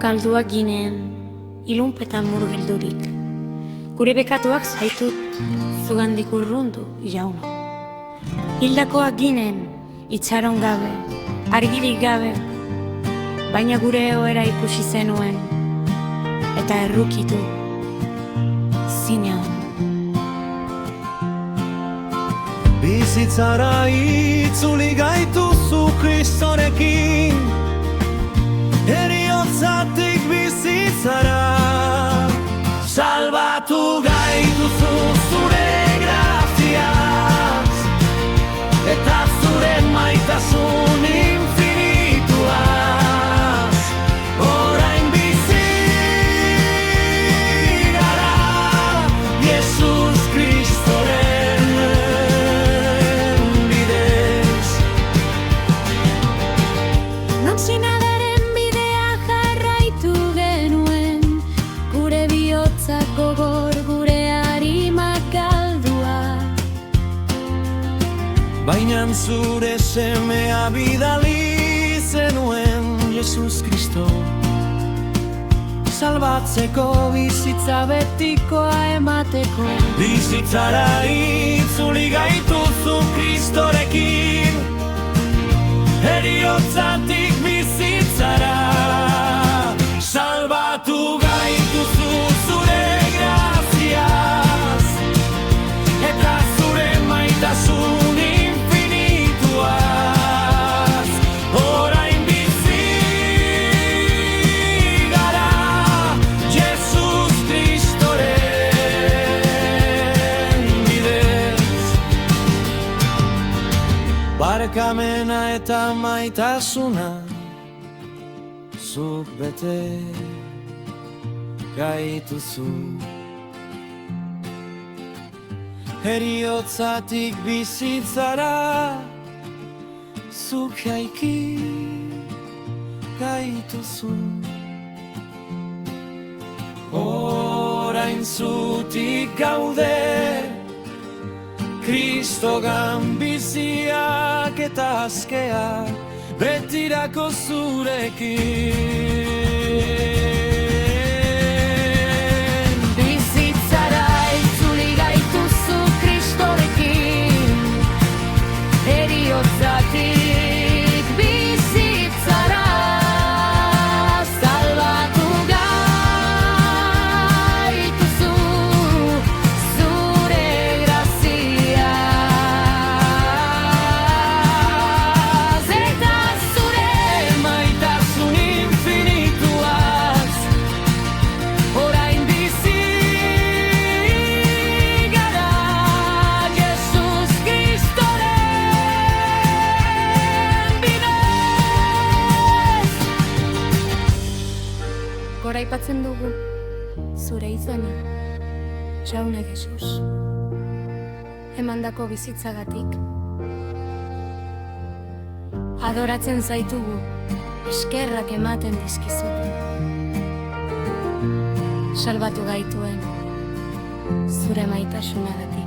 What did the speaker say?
Galduak ginen, ilunpetan murgildurik. Gure bekatuak zaitut, zugandik urrundu, jauna. Hildakoak ginen, itxaron gabe, argirik gabe, baina gure egoera ikusi zenuen, eta errukitu, zinean. Bizitzara itzuli gaituzu Kristorekin, heriotzatik bizitzara. Salbatu gaituzu zure graziaz, eta zure maitasun infinituaz. Orain bizi gara, Jesus Kristoren bidez. Notxinadaren bidea jarraitu genuen, gure bihotzak gogor, gure harimak galdua. Bainan zure semea bidali zenuen, Jesus Kristo. Salbatzeko, bizitza betikoa emateko. Bizitzara itzuli gaituzu Kristorekin, heriotzatik bizitzara. Salbatu gaituzu zure graziaz, eta zure maitasun infinituaz. Orain bizi gara, Jesus Kristoren bidez. Barkamena eta maitasuna zuk bete gaituzu. Heriotzatik bizitzara zuk jaiki gaituzu. Orain zutik gaude, Kristogan biziak eta askeak, betirako zurekin. Bizitzara itzuli gaituzu Kristorekin, heriotzatik bizitzara. Salbatu gaituzu zure graziaz, eta zure Maitasun infinituaz. Orain bizi gara, Jesus Kristoren bidez. Goraipatzen dugu zure izena, jauna Jesus, emandako bizitzagatik. Adoratzen zaitugu, eskerrak ematen dizkizugu. Salbatu gaituen zure maitasunagatik.